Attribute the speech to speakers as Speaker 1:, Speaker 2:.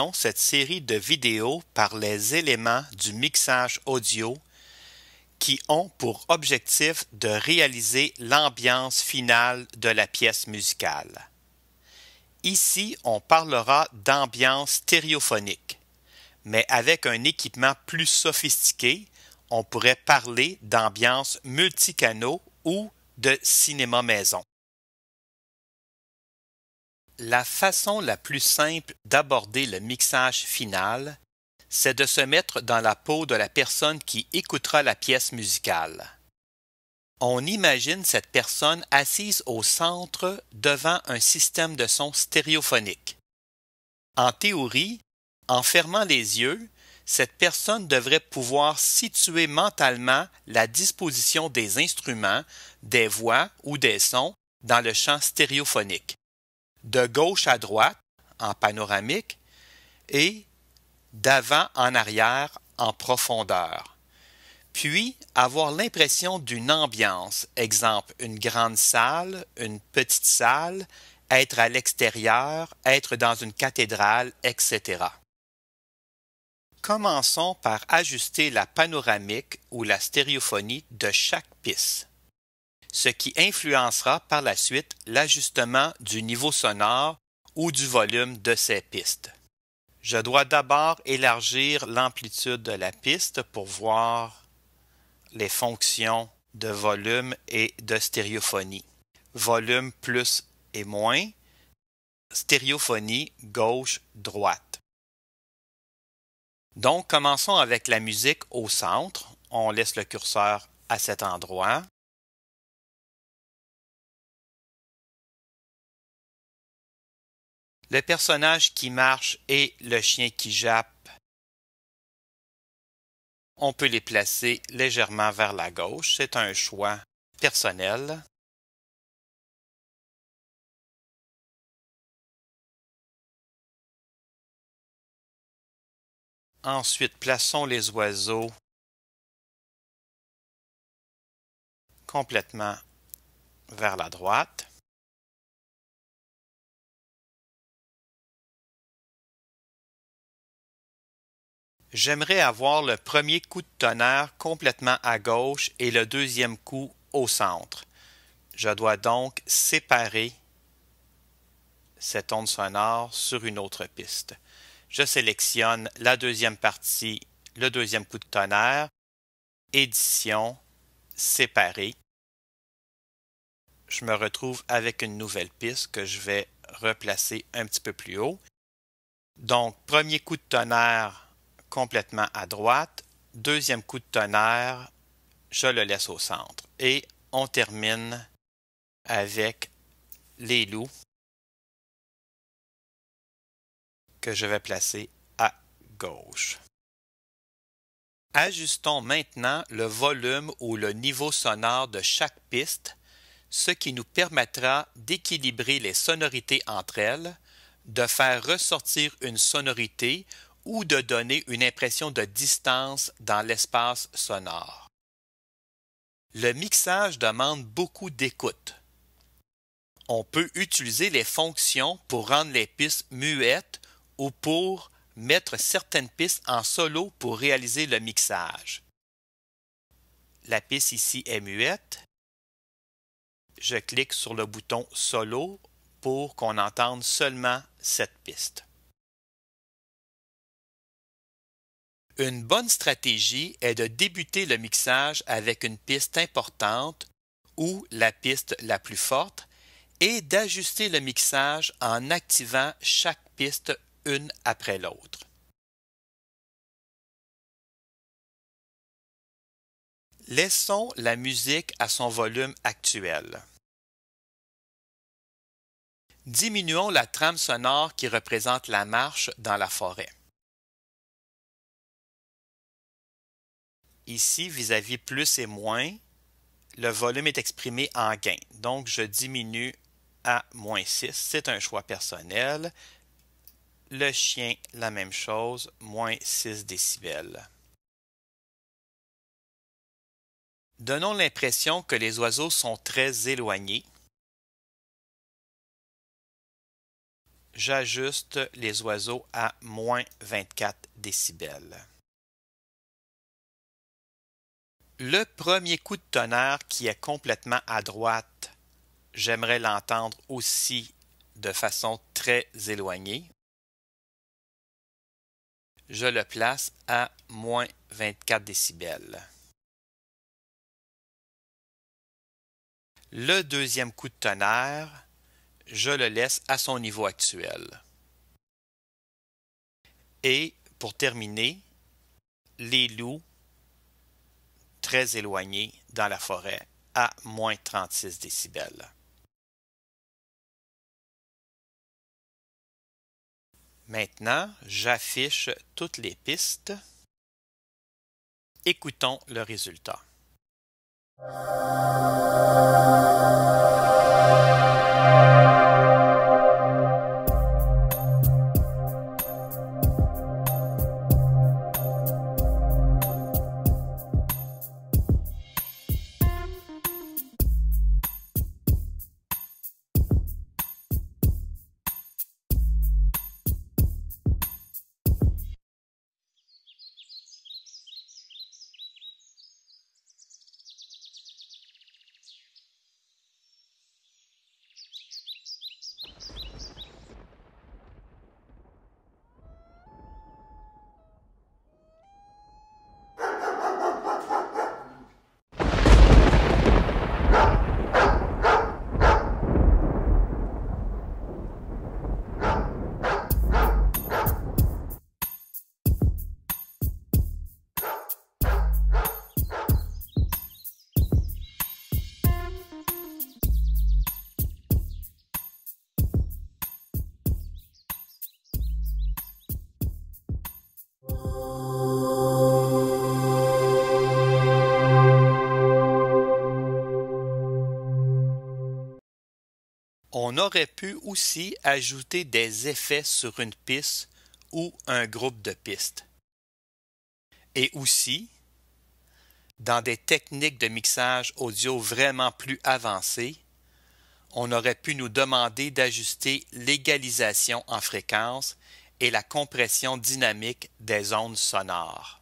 Speaker 1: terminons cette série de vidéos par les éléments du mixage audio qui ont pour objectif de réaliser l'ambiance finale de la pièce musicale. Ici, on parlera d'ambiance stéréophonique, mais avec un équipement plus sophistiqué, on pourrait parler d'ambiance multicanaux ou de cinéma maison. La façon la plus simple d'aborder le mixage final, c'est de se mettre dans la peau de la personne qui écoutera la pièce musicale. On imagine cette personne assise au centre devant un système de son stéréophonique. En théorie, en fermant les yeux, cette personne devrait pouvoir situer mentalement la disposition des instruments, des voix ou des sons dans le champ stéréophonique, de gauche à droite en panoramique et d'avant en arrière en profondeur. Puis avoir l'impression d'une ambiance, exemple une grande salle, une petite salle, être à l'extérieur, être dans une cathédrale, etc. Commençons par ajuster la panoramique ou la stéréophonie de chaque piste, ce qui influencera par la suite l'ajustement du niveau sonore ou du volume de ces pistes. Je dois d'abord élargir l'amplitude de la piste pour voir les fonctions de volume et de stéréophonie. Volume plus et moins, stéréophonie gauche-droite. Donc, commençons avec la musique au centre. On laisse le curseur à cet endroit. Le personnage qui marche et le chien qui jappe, on peut les placer légèrement vers la gauche. C'est un choix personnel. Ensuite, plaçons les oiseaux complètement vers la droite. J'aimerais avoir le premier coup de tonnerre complètement à gauche et le deuxième coup au centre. Je dois donc séparer cette onde sonore sur une autre piste. Je sélectionne la deuxième partie, le deuxième coup de tonnerre, édition, séparer. Je me retrouve avec une nouvelle piste que je vais replacer un petit peu plus haut. Donc, premier coup de tonnerre complètement à droite, deuxième coup de tonnerre, je le laisse au centre. Et on termine avec les loups que je vais placer à gauche. Ajustons maintenant le volume ou le niveau sonore de chaque piste, ce qui nous permettra d'équilibrer les sonorités entre elles, de faire ressortir une sonorité ou de donner une impression de distance dans l'espace sonore. Le mixage demande beaucoup d'écoute. On peut utiliser les fonctions pour rendre les pistes muettes ou pour mettre certaines pistes en solo pour réaliser le mixage. La piste ici est muette. Je clique sur le bouton solo pour qu'on entende seulement cette piste. Une bonne stratégie est de débuter le mixage avec une piste importante ou la piste la plus forte et d'ajuster le mixage en activant chaque piste une après l'autre. Laissons la musique à son volume actuel. Diminuons la trame sonore qui représente la marche dans la forêt. Ici, vis-à-vis plus et moins, le volume est exprimé en gain. Donc, je diminue à -6. C'est un choix personnel. Le chien, la même chose, -6 décibels. Donnons l'impression que les oiseaux sont très éloignés. j'ajuste les oiseaux à moins 24 décibels. Le premier coup de tonnerre qui est complètement à droite, j'aimerais l'entendre aussi de façon très éloignée. Je le place à moins 24 décibels. Le deuxième coup de tonnerre, je le laisse à son niveau actuel. Et pour terminer, les loups très éloignés dans la forêt à moins 36 décibels. Maintenant, j'affiche toutes les pistes. Écoutons le résultat. On aurait pu aussi ajouter des effets sur une piste ou un groupe de pistes. Et aussi, dans des techniques de mixage audio vraiment plus avancées, on aurait pu nous demander d'ajuster l'égalisation en fréquence et la compression dynamique des ondes sonores.